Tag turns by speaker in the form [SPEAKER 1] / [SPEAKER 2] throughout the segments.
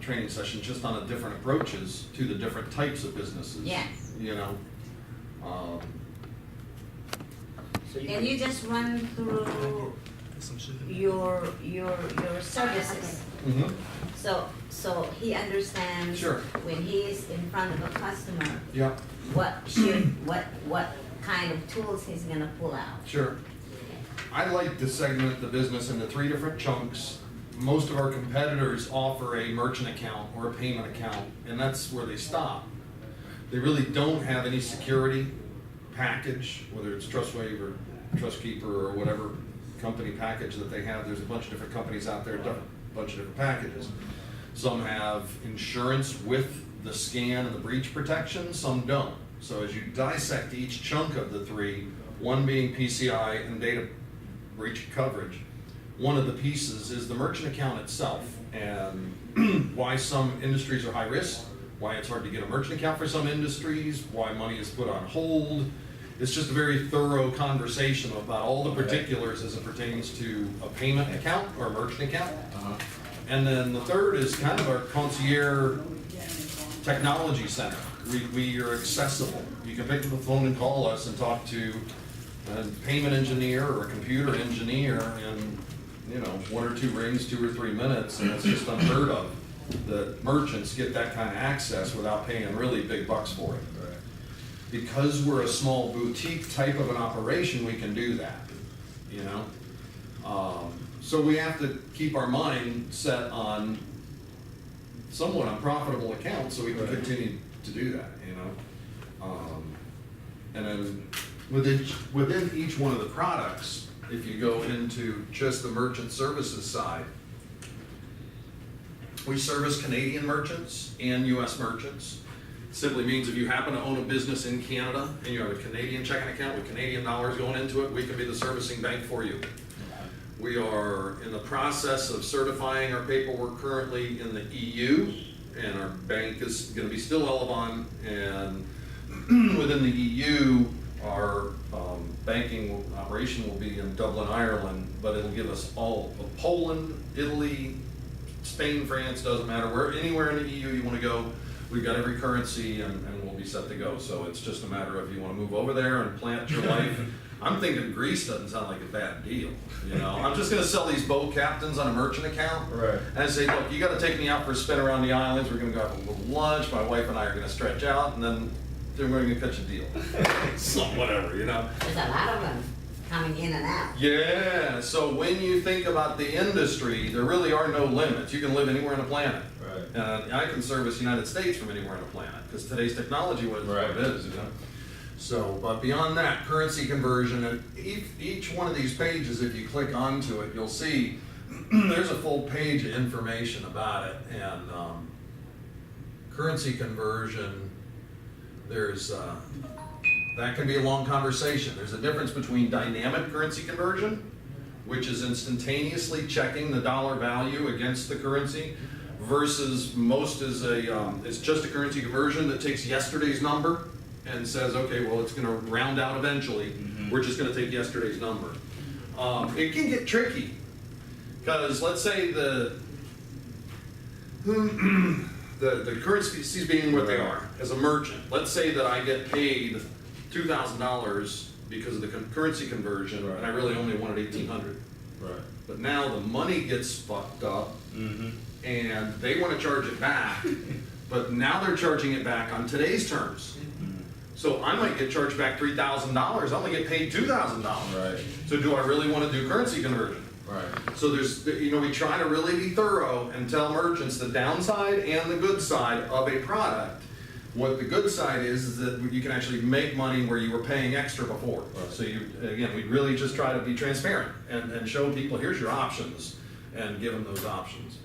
[SPEAKER 1] training session just on the different approaches to the different types of businesses.
[SPEAKER 2] Yes.
[SPEAKER 1] You know,
[SPEAKER 3] So
[SPEAKER 2] Can you just run through your services?
[SPEAKER 1] mhm.
[SPEAKER 2] So he understands
[SPEAKER 1] Sure.
[SPEAKER 2] when he's in front of a customer,
[SPEAKER 1] Yeah,
[SPEAKER 2] what kind of tools he's gonna pull out.
[SPEAKER 1] sure. I like to segment the business into 3 different chunks. Most of our competitors offer a merchant account or a payment account, and that's where they stop. They really don't have any security package, whether it's TrustWave or TrustKeeper or whatever company package that they have. There's a bunch of different companies out there, a bunch of different packages. Some have insurance with the scan and the breach protection, some don't. So as you dissect each chunk of the 3, one being PCI and data breach coverage, one of the pieces is the merchant account itself, and why some industries are high risk, why it's hard to get a merchant account for some industries, why money is put on hold. It's just a very thorough conversation about all the particulars as it pertains to a payment account or a merchant account. And then the third is kind of our concierge technology center. We are accessible. You can pick up the phone and call us and talk to a payment engineer or a computer engineer in, 1 or 2 rings, 2 or 3 minutes, and it's just unheard of that merchants get that kind of access without paying really big bucks for it. Because we're a small boutique type of an operation, we can do that, So we have to keep our mind set on somewhat unprofitable accounts so we can continue to do that, And then within each one of the products, if you go into just the merchant services side, we service Canadian merchants and US merchants. Simply means if you happen to own a business in Canada and you have a Canadian checking account with Canadian dollars going into it, we can be the servicing bank for you. We are in the process of certifying our paperwork currently in the EU, and our bank is going to be still Elevon, and within the EU, our banking operation will be in Dublin, Ireland, but it'll give us all of Poland, Italy, Spain, France, doesn't matter, anywhere in the EU you want to go. We've got every currency and we'll be set to go. So it's just a matter of you want to move over there and plant your life. I'm thinking Greece doesn't sound like a bad deal. I'm just going to sell these boat captains on a merchant account.
[SPEAKER 3] Right.
[SPEAKER 1] And say, look, you got to take me out for a spin around the islands. We're going to go have a little lunch. My wife and I are going to stretch out, and then we're going to pitch a deal. So whatever,
[SPEAKER 2] There's a lot of them coming in and out.
[SPEAKER 1] Yeah. So when you think about the industry, there really are no limits. You can live anywhere on the planet.
[SPEAKER 3] Right.
[SPEAKER 1] I can service the United States from anywhere on the planet because today's technology what it is, So, but beyond that, currency conversion, and each one of these pages, if you click onto it, you'll see there's a full page of information about it. And currency conversion, there's that can be a long conversation. There's a difference between dynamic currency conversion, which is instantaneously checking the dollar value against the currency, versus most is it's just a currency conversion that takes yesterday's number and says, okay, well, it's going to round out eventually. We're just going to take yesterday's number. It can get tricky because let's say the currencies being what they are as a merchant. Let's say that I get paid $2,000 because of the currency conversion, and I really only wanted $1,800.
[SPEAKER 3] Right.
[SPEAKER 1] But now the money gets fucked up, and they want to charge it back, but now they're charging it back on today's terms. So I might get charged back $3,000. I only get paid $2,000.
[SPEAKER 3] Right.
[SPEAKER 1] So do I really want to do currency conversion?
[SPEAKER 3] Right.
[SPEAKER 1] So there's, we try to really be thorough and tell merchants the downside and the good side of a product. What the good side is that you can actually make money where you were paying extra before.
[SPEAKER 3] Right.
[SPEAKER 1] So we really just try to be transparent and show people, here's your options, and give them those options.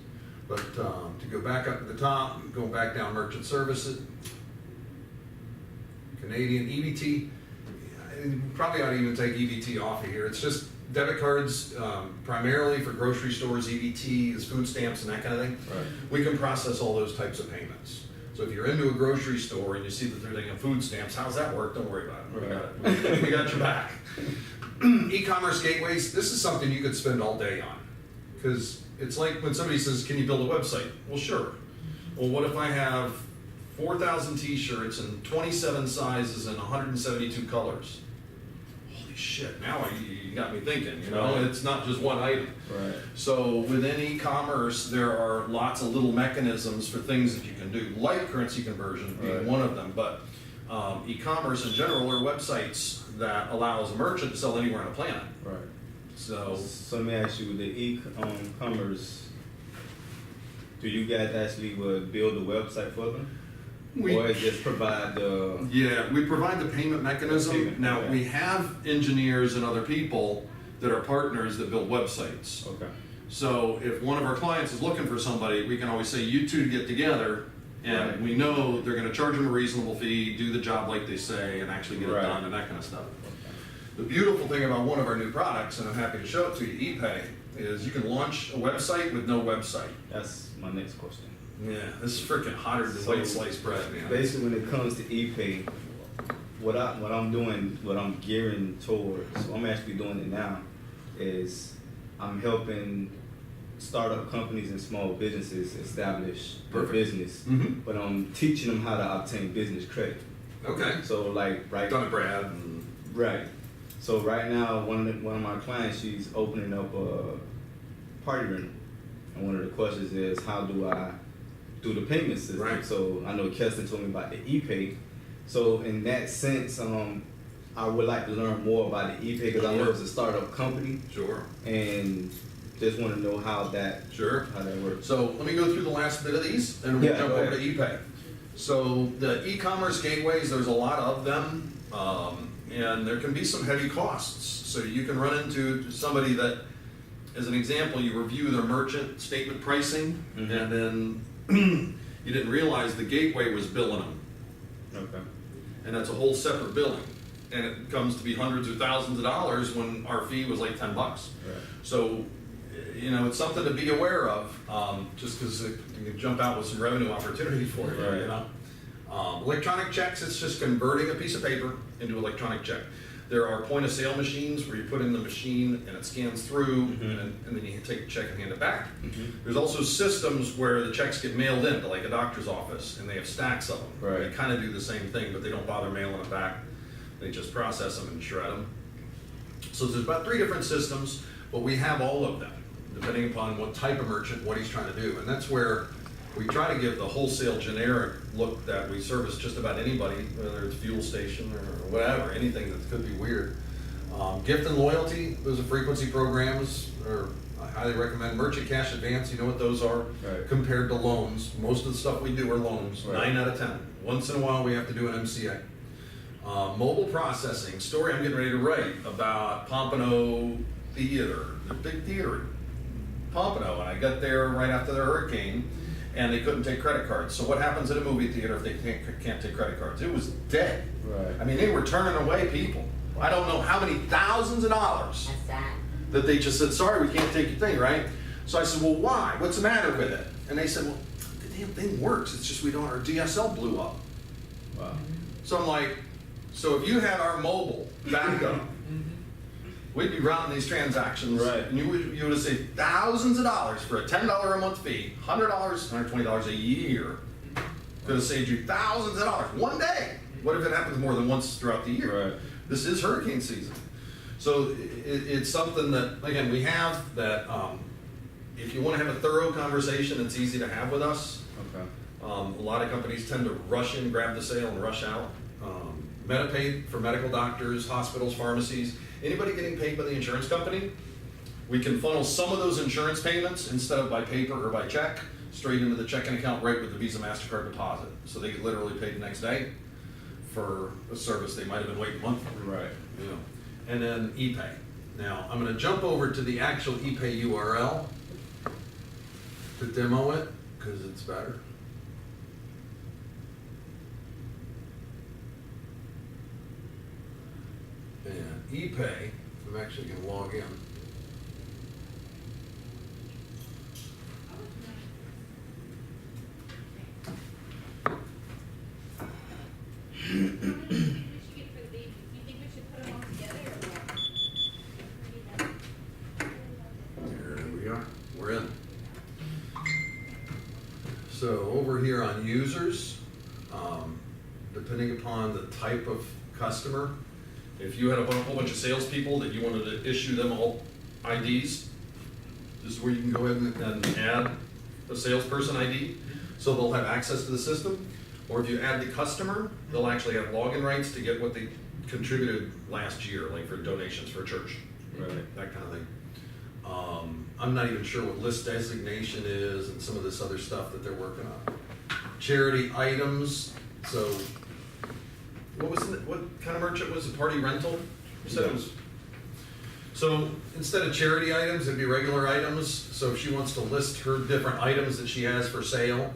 [SPEAKER 1] But to go back up to the top, go back down merchant services, Canadian EBT, probably ought to even take EBT off of here. It's just debit cards, primarily for grocery stores. EBT is food stamps and that kind of thing.
[SPEAKER 3] Right.
[SPEAKER 1] We can process all those types of payments. So if you're into a grocery store and you see that they're taking food stamps, how's that work? Don't worry about it.
[SPEAKER 3] Right.
[SPEAKER 1] We got your back. E-commerce gateways, this is something you could spend all day on. Because it's like when somebody says, can you build a website? Well, sure. Well, what if I have 4,000 t-shirts in 27 sizes and 172 colors? Holy shit, now you got me thinking, you know,
[SPEAKER 3] Right.
[SPEAKER 1] it's not just one item.
[SPEAKER 3] Right.
[SPEAKER 1] So within e-commerce, there are lots of little mechanisms for things that you can do, like currency conversion being
[SPEAKER 3] Right.
[SPEAKER 1] one of them, but e-commerce in general are websites that allows a merchant to sell anywhere on the planet.
[SPEAKER 3] Right.
[SPEAKER 1] So,
[SPEAKER 3] So let me ask you, with the e-commerce, do you guys actually would build a website for them?
[SPEAKER 1] We-
[SPEAKER 3] Or just provide the,
[SPEAKER 1] yeah, we provide the payment mechanism.
[SPEAKER 3] Payment,
[SPEAKER 1] Now,
[SPEAKER 3] okay.
[SPEAKER 1] we have engineers and other people that are partners that build websites.
[SPEAKER 3] okay,
[SPEAKER 1] So if one of our clients is looking for somebody, we can always say, you two get together, and
[SPEAKER 3] Right.
[SPEAKER 1] we know they're gonna charge them a reasonable fee, do the job like they say, and actually get it
[SPEAKER 3] Right.
[SPEAKER 1] done and that kind of stuff. The beautiful thing about one of our new products, and I'm happy to show it to you, ePay, is you can launch a website with no website.
[SPEAKER 3] that's my next question.
[SPEAKER 1] Yeah, this is freaking hotter than
[SPEAKER 3] So,
[SPEAKER 1] white sliced bread, man.
[SPEAKER 3] Basically, when it comes to ePay, what I'm doing, what I'm gearing towards, so I'm actually doing it now, is I'm helping startup companies and small businesses establish their
[SPEAKER 1] Perfect.
[SPEAKER 3] business,
[SPEAKER 1] Mhm.
[SPEAKER 3] but I'm teaching them how to obtain business credit.
[SPEAKER 1] Okay.
[SPEAKER 3] So like right,
[SPEAKER 1] Done it, Brad. And
[SPEAKER 3] right. So right now, one of my clients, she's opening up a party rental, and one of the questions is, how do I do the payment system?
[SPEAKER 1] Right.
[SPEAKER 3] So I know Keston told me about the ePay. So in that sense, I would like to learn more about the ePay because I know it's a startup company,
[SPEAKER 1] Sure.
[SPEAKER 3] and just want to know how that
[SPEAKER 1] Sure.
[SPEAKER 3] works.
[SPEAKER 1] So let me go through the last bit of these, and we'll
[SPEAKER 3] Yeah,
[SPEAKER 1] jump
[SPEAKER 3] go
[SPEAKER 1] over to
[SPEAKER 3] ahead.
[SPEAKER 1] ePay. So the e-commerce gateways, there's a lot of them, and there can be some heavy costs. So you can run into somebody that, as an example, you review their merchant statement pricing,
[SPEAKER 3] Mhm.
[SPEAKER 1] and then you didn't realize the gateway was billing them,
[SPEAKER 3] Okay.
[SPEAKER 1] and that's a whole separate billing. And it comes to be hundreds or thousands of dollars when our fee was like $10.
[SPEAKER 3] Right.
[SPEAKER 1] So, you know, it's something to be aware of, just because it can jump out with some revenue opportunity for you,
[SPEAKER 3] Right.
[SPEAKER 1] you know? Electronic checks, it's just converting a piece of paper into electronic check. There are point of sale machines where you put in the machine and it scans through,
[SPEAKER 3] Mhm.
[SPEAKER 1] and then you take the check and hand it back.
[SPEAKER 3] Mhm.
[SPEAKER 1] There's also systems where the checks get mailed in to like a doctor's office, and they have stacks of them.
[SPEAKER 3] Right.
[SPEAKER 1] They kind of do the same thing, but they don't bother mailing it back. They just process them and shred them. So there's about 3 different systems, but we have all of them, depending upon what type of merchant, what he's trying to do. And that's where we try to give the wholesale generic look that we service just about anybody, whether it's fuel station or whatever, anything that could be weird. Gift and loyalty, those are frequency programs, or I highly recommend Merchant Cash Advance, you know what those are?
[SPEAKER 3] Right.
[SPEAKER 1] Compared to loans, most of the stuff we do are loans,
[SPEAKER 3] Right.
[SPEAKER 1] 9 out of 10. Once in a while, we have to do an MCA. Mobile processing, story I'm getting ready to write about Pompano Theater, the big theater in Pompano, and I got there right after the hurricane, and they couldn't take credit cards. So what happens at a movie theater if they can't take credit cards? It was dead.
[SPEAKER 3] Right.
[SPEAKER 1] I mean, they were turning away people. I don't know how many thousands of dollars
[SPEAKER 2] That's that.
[SPEAKER 1] that they just said, sorry, we can't take your thing, right? So I said, well, why? What's the matter with it? And they said, well, the damn thing works. It's just we don't, our DSL blew up.
[SPEAKER 3] Wow.
[SPEAKER 1] So I'm like, so if you had our mobile backup, we'd be routing these transactions.
[SPEAKER 3] Right.
[SPEAKER 1] And you would have saved thousands of dollars for a $10 a month fee, $100, $120 a year. Could have saved you thousands of dollars one day. What if it happens more than once throughout the year?
[SPEAKER 3] Right.
[SPEAKER 1] This is hurricane season. So it's something that, again, we have that, if you want to have a thorough conversation, it's easy to have with us.
[SPEAKER 3] Okay.
[SPEAKER 1] A lot of companies tend to rush in, grab the sale, and rush out. Medipay for medical doctors, hospitals, pharmacies, anybody getting paid by the insurance company, we can funnel some of those insurance payments instead of by paper or by check, straight into the checking account right with the Visa MasterCard deposit. So they get literally paid the next day for a service they might have been waiting a month for.
[SPEAKER 3] Right.
[SPEAKER 1] You know. And then ePay. Now, I'm gonna jump over to the actual ePay URL to demo it, because it's better. And ePay, I'm actually gonna log in. There we are, we're in. So, over here on users, depending upon the type of customer, if you had a whole bunch of salespeople that you wanted to issue them all IDs, this is where you can go ahead and add a salesperson ID, so they'll have access to the system. Or if you add the customer, they'll actually have login rights to get what they contributed last year, like for donations for church,
[SPEAKER 3] Right.
[SPEAKER 1] that kind of thing. I'm not even sure what list designation is and some of this other stuff that they're working on. Charity items, so what kind of merchant was it? Party rental? You said it was. So instead of charity items, it'd be regular items. So if she wants to list her different items that she has for sale,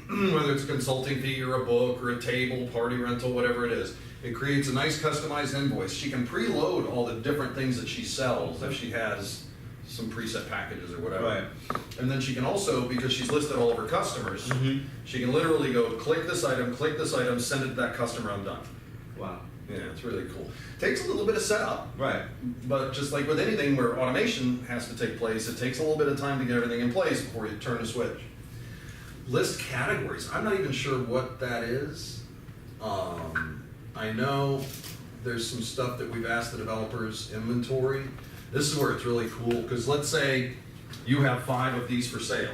[SPEAKER 1] whether it's a consulting fee or a book or a table, party rental, whatever it is, it creates a nice customized invoice. She can preload all the different things that she sells if she has some preset packages or whatever.
[SPEAKER 3] Right.
[SPEAKER 1] And then she can also, because she's listed all of her customers, she can literally go click this item, send it to that customer, I'm done.
[SPEAKER 3] Wow.
[SPEAKER 1] Yeah, it's really cool. Takes a little bit of setup,
[SPEAKER 3] Right.
[SPEAKER 1] but just like with anything where automation has to take place, it takes a little bit of time to get everything in place before you turn the switch. List categories. I'm not even sure what that is. I know there's some stuff that we've asked the developers inventory. This is where it's really cool, because let's say you have 5 of these for sale.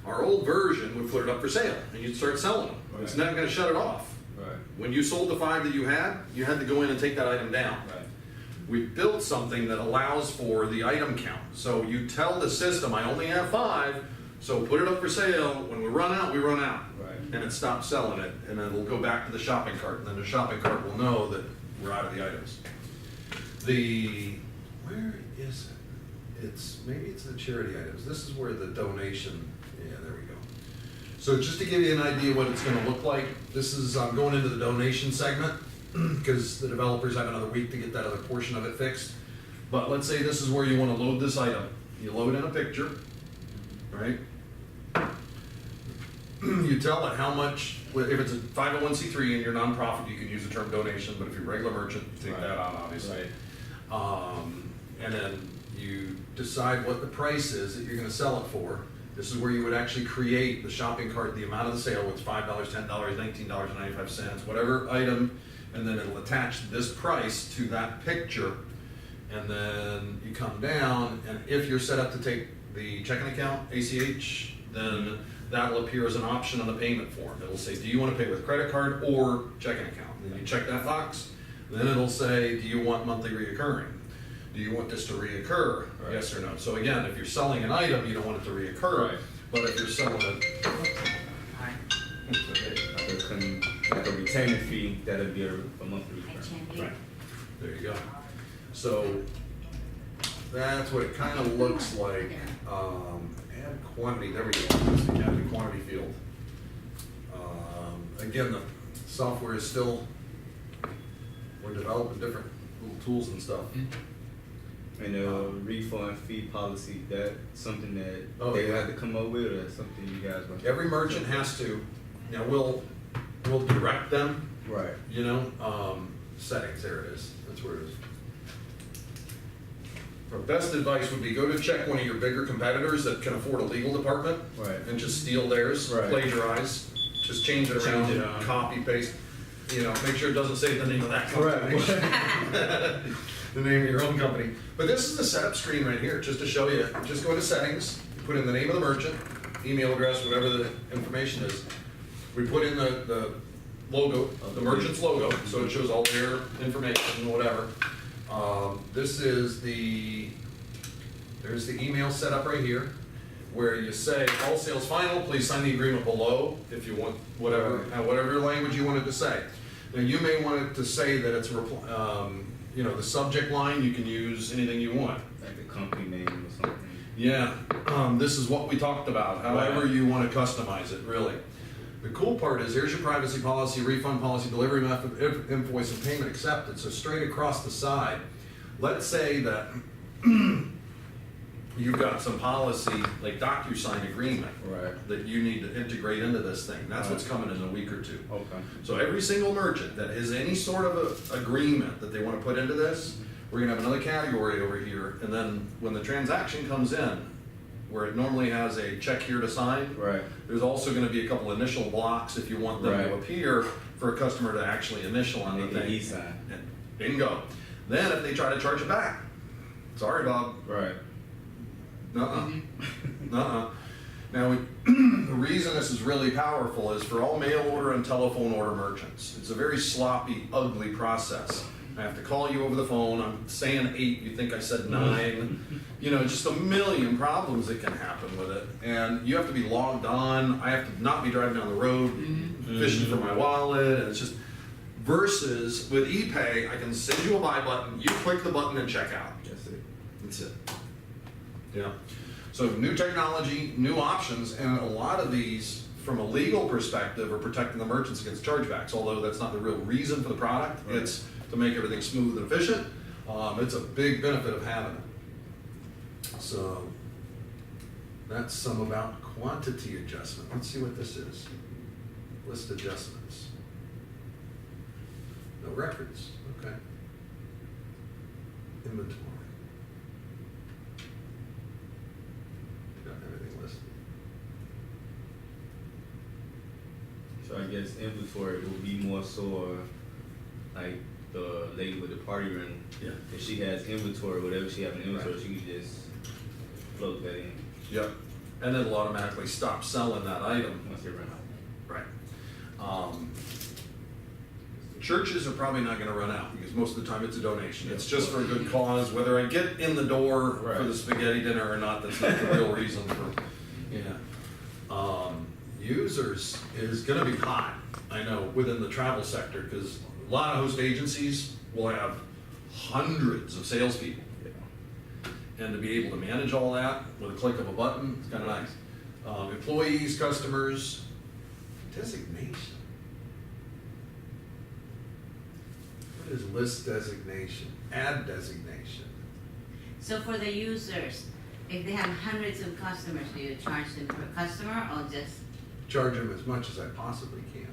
[SPEAKER 1] Our old version would put it up for sale, and you'd start selling them.
[SPEAKER 3] Right.
[SPEAKER 1] It's never going to shut it off.
[SPEAKER 3] Right.
[SPEAKER 1] When you sold the 5 that you had to go in and take that item down.
[SPEAKER 3] Right.
[SPEAKER 1] We built something that allows for the item count. So you tell the system, I only have 5, so put it up for sale. When we run out, we run out.
[SPEAKER 3] Right.
[SPEAKER 1] And it stops selling it, and then it'll go back to the shopping cart, and then the shopping cart will know that we're out of the items. Where is it? Maybe it's the charity items. This is where the donation, yeah, there we go. So just to give you an idea what it's gonna look like, this is, I'm going into the donation segment, because the developers have another week to get that other portion of it fixed. But let's say this is where you wanna load this item. You load in a picture, right? You tell it how much, if it's a 501c3 and you're nonprofit, you can use the term donation, but if you're a regular merchant, take that out, obviously. And then you decide what the price is that you're gonna sell it for. This is where you would actually create the shopping cart, the amount of the sale, it's $5, $10, $19.95, whatever item, and then it'll attach this price to that picture. And then you come down, and if you're set up to take the checking account, ACH, then that'll appear as an option on the payment form. It'll say, do you want to pay with credit card or checking account? And then you check that box. Then it'll say, do you want monthly reoccurring? Do you want this to reoccur?
[SPEAKER 3] Right.
[SPEAKER 1] Yes or no? So again, if you're selling an item, you don't want it to reoccur.
[SPEAKER 3] Right.
[SPEAKER 1] But if you're selling it,
[SPEAKER 3] Like a retainer fee, that'd be a monthly return.
[SPEAKER 1] right, there you go. So that's what it kind of looks like. Add quantity, there we go. Add the quantity field. Again, the software is still, we're developing different little tools and stuff.
[SPEAKER 3] And refund fee policy, that something that
[SPEAKER 1] Oh,
[SPEAKER 3] they
[SPEAKER 1] yeah.
[SPEAKER 3] have to come up with, or something you guys want?
[SPEAKER 1] Every merchant has to, now we'll direct them,
[SPEAKER 3] Right.
[SPEAKER 1] you know, settings, there it is, that's where it is. Our best advice would be go to check one of your bigger competitors that can afford a legal department.
[SPEAKER 3] Right.
[SPEAKER 1] And just steal theirs,
[SPEAKER 3] Right.
[SPEAKER 1] plagiarize, just change it around,
[SPEAKER 3] Change it,
[SPEAKER 1] copy, paste, you know, make sure it doesn't say the name of that company.
[SPEAKER 3] Correct.
[SPEAKER 1] The name of your own company. But this is the setup screen right here, just to show you. Just go to settings, put in the name of the merchant, email address, whatever the information is. We put in the logo, the merchant's logo, so it shows all their information, whatever. This is there's the email setup right here, where you say, all sales final, please sign the agreement below, if you want, whatever language you want it to say. Now, you may want it to say that it's, you know, the subject line, you can use anything you want.
[SPEAKER 3] Like the company name or something.
[SPEAKER 1] Yeah, this is what we talked about, however you want to customize it, really. The cool part is, here's your privacy policy, refund policy, delivery method, invoice, and payment accepted. So straight across the side, let's say that you've got some policy, like DocuSign agreement,
[SPEAKER 3] Right.
[SPEAKER 1] that you need to integrate into this thing. That's what's coming in a week or two.
[SPEAKER 3] Okay.
[SPEAKER 1] So every single merchant that has any sort of a agreement that they want to put into this, we're gonna have another category over here, and then when the transaction comes in, where it normally has a check here to sign.
[SPEAKER 3] Right.
[SPEAKER 1] There's also gonna be a couple initial blocks if you want them to
[SPEAKER 3] Right.
[SPEAKER 1] appear for a customer to actually initial on the
[SPEAKER 3] Make an
[SPEAKER 1] thing.
[SPEAKER 3] e-sign.
[SPEAKER 1] And bingo. Then if they try to charge it back, sorry, Bob.
[SPEAKER 3] Right.
[SPEAKER 1] Nuh-uh. Nuh-uh. Now, the reason this is really powerful is for all mail order and telephone order merchants. It's a very sloppy, ugly process. I have to call you over the phone. I'm saying 8, you think I said 9. You know, just a million problems that can happen with it. And you have to be logged on. I have to not be driving down the road, fishing for my wallet. And it's just, versus with ePay, I can send you a buy button. You click the button and check out.
[SPEAKER 3] That's it.
[SPEAKER 1] That's it. Yeah. So new technology, new options, and a lot of these, from a legal perspective, are protecting the merchants against chargebacks, although that's not the real reason for the product.
[SPEAKER 3] Right.
[SPEAKER 1] It's to make everything smooth and efficient. It's a big benefit of having it. So that's some about quantity adjustment. Let's see what this is. List adjustments. No records, okay. Inventory. Got everything listed.
[SPEAKER 3] So I guess inventory will be more so like the lady with the party room.
[SPEAKER 1] Yeah.
[SPEAKER 3] If she has inventory, whatever she has in inventory,
[SPEAKER 1] Right.
[SPEAKER 3] she can just plug that in
[SPEAKER 1] Yep. And it'll automatically stop selling that item.
[SPEAKER 3] once they run out.
[SPEAKER 1] Right. Churches are probably not gonna run out, because most of the time it's a donation. It's just for a good cause, whether I get in the door for
[SPEAKER 3] Right.
[SPEAKER 1] the spaghetti dinner or not, that's not the real reason for, yeah. Users is gonna be hot, I know, within the travel sector, because a lot of host agencies will have hundreds of salespeople. And to be able to manage all that with a click of a button, it's kind of nice. Employees, customers, designation. What is list designation? Add designation.
[SPEAKER 2] So for the users, if they have hundreds of customers, do you charge them per customer or just,
[SPEAKER 1] Charge them as much as I possibly can.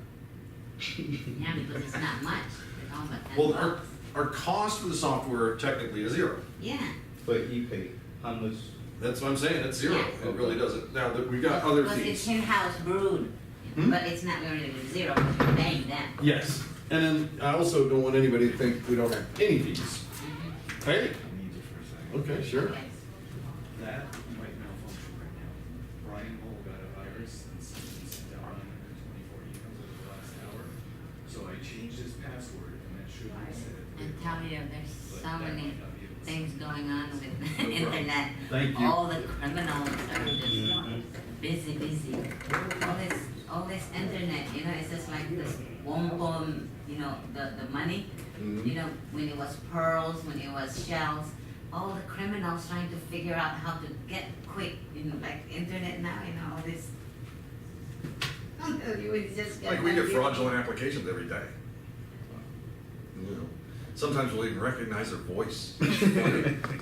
[SPEAKER 2] yeah, because it's not much, it's all but 10
[SPEAKER 1] Well,
[SPEAKER 2] bucks.
[SPEAKER 1] our cost for the software technically is 0.
[SPEAKER 2] Yeah,
[SPEAKER 3] But ePay, how much?
[SPEAKER 1] That's what I'm saying, it's 0.
[SPEAKER 2] Yeah.
[SPEAKER 1] It really doesn't. Now, we've got other
[SPEAKER 2] because it's
[SPEAKER 1] fees.
[SPEAKER 2] in-house brewed,
[SPEAKER 1] Hmm?
[SPEAKER 2] but it's not really 0, because you're paying them.
[SPEAKER 1] Yes. And then I also don't want anybody to think we don't have any fees. Hey,
[SPEAKER 4] I need you for a second.
[SPEAKER 1] okay, sure.
[SPEAKER 2] Yes.
[SPEAKER 4] That might malfunction right now. Brian Hole got a virus and sent out 924 emails over the last hour. So I changed his password and that should reset it.
[SPEAKER 2] And tell you, there's
[SPEAKER 4] But
[SPEAKER 2] so
[SPEAKER 4] that
[SPEAKER 2] many
[SPEAKER 4] might not be able to
[SPEAKER 2] things
[SPEAKER 4] see.
[SPEAKER 2] going on with the
[SPEAKER 1] problem.
[SPEAKER 2] internet.
[SPEAKER 1] Thank you.
[SPEAKER 2] All the criminals are just busy. All this internet, you know, it's just like this wampum, you know, the money.
[SPEAKER 1] Mhm.
[SPEAKER 2] You know, when it was pearls, when it was shells, all the criminals trying to figure out how to get quick, you know, like internet now, you know, all this. I'm telling you, it's just.
[SPEAKER 1] Like we get fraudulent applications every day. You know, sometimes we'll even recognize their voice.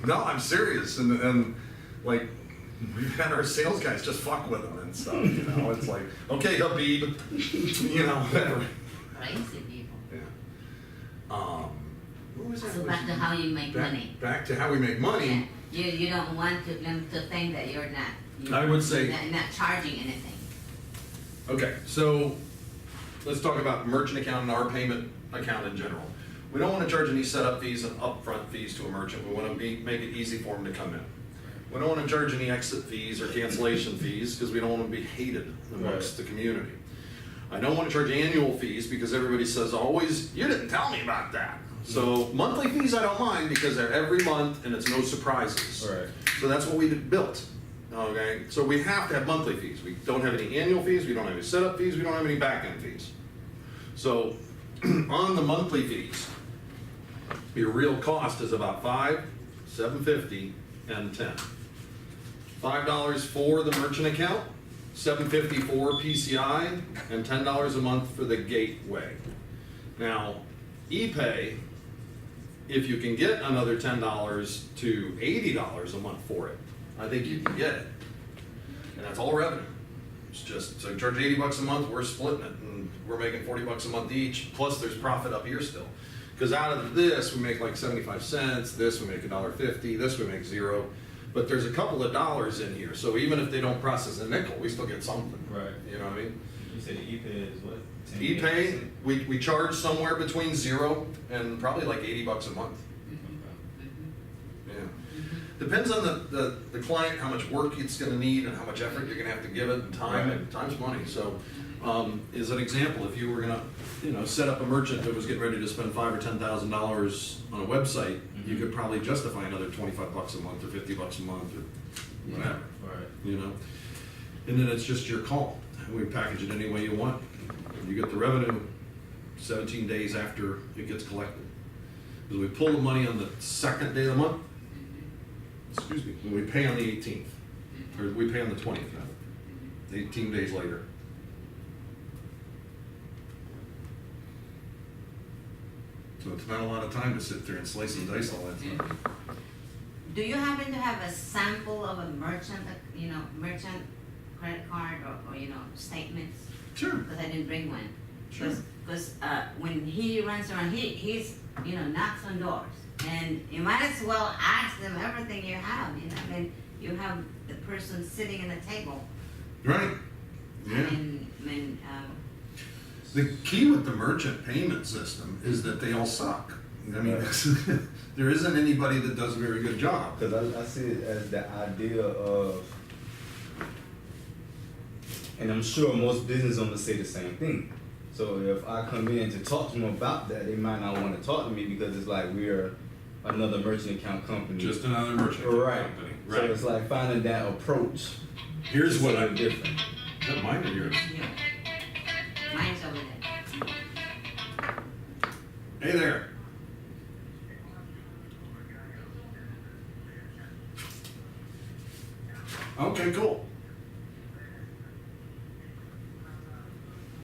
[SPEAKER 1] No, I'm serious, and like we've had our sales guys just fuck with them and stuff. You know, it's like, okay, Habib, you know, whatever.
[SPEAKER 2] Crazy people.
[SPEAKER 1] Yeah. What was that?
[SPEAKER 2] So back to how you make money.
[SPEAKER 1] Back to how we make money.
[SPEAKER 2] Yeah, you don't want them to think that you're not.
[SPEAKER 1] I would say-
[SPEAKER 2] not charging anything.
[SPEAKER 1] Okay, so let's talk about merchant account and our payment account in general. We don't want to charge any setup fees and upfront fees to a merchant. We want to make it easy for them to come in. We don't want to charge any exit fees or cancellation fees because we don't want to be hated amongst the community. I don't want to charge annual fees because everybody says always, you didn't tell me about that. So monthly fees I don't mind because they're every month and it's no surprises.
[SPEAKER 3] Right.
[SPEAKER 1] So that's what we built. Okay, so we have to have monthly fees. We don't have any annual fees, we don't have any setup fees, we don't have any back-end fees. So on the monthly fees, your real cost is about $5, $7.50, and $10. $5 for the merchant account, $7.50 for PCI, and $10 a month for the gateway. Now, ePay, if you can get another $10 to $80 a month for it, I think you can get it. And that's all revenue. It's just, so charge $80 a month, we're splitting it, and we're making $40 a month each, plus there's profit up here still. Because out of this, we make like 75 cents, this we make $1.50, this we make 0. But there's a couple of dollars in here, so even if they don't process a nickel, we still get something.
[SPEAKER 3] Right.
[SPEAKER 1] You know what I mean?
[SPEAKER 3] You said ePay is what? 10
[SPEAKER 1] ePay, we charge somewhere between 0 and probably like $80 a month. Yeah. Depends on the client, how much work it's gonna need and how much effort you're gonna have to give it, and time, and time's money. So, as an example, if you were gonna, set up a merchant that was getting ready to spend $5,000 or $10,000 on a website, you could probably justify another $25 a month or $50 a month or whatever.
[SPEAKER 3] Right.
[SPEAKER 1] And then it's just your call. We package it any way you want. You get the revenue 17 days after it gets collected. Because we pull the money on the second day of the month, excuse me, when we pay on the 18th, or we pay on the 20th, 18 days later. So it's not a lot of time to sit there and slice and dice all that stuff.
[SPEAKER 2] Do you happen to have a sample of a merchant, merchant credit card or statements?
[SPEAKER 1] Sure.
[SPEAKER 2] Because I didn't bring one.
[SPEAKER 1] Sure.
[SPEAKER 2] Because when he runs around, he's knocks on doors, and you might as well ask them everything you have. I mean, you have the person sitting at the table.
[SPEAKER 1] Right. Yeah. The key with the merchant payment system is that they all suck. I mean, there isn't anybody that does a very good job.
[SPEAKER 3] Because I see it as the idea of, and I'm sure most business owners say the same thing. So if I come in to talk to them about that, they might not want to talk to me because it's like we're another merchant account company.
[SPEAKER 1] Just another merchant account
[SPEAKER 3] Right.
[SPEAKER 1] company.
[SPEAKER 3] So it's like finding that approach.
[SPEAKER 1] Here's what I
[SPEAKER 3] different.
[SPEAKER 1] Is that mine or yours?
[SPEAKER 2] Yeah. Mine's over there.
[SPEAKER 1] Hey there.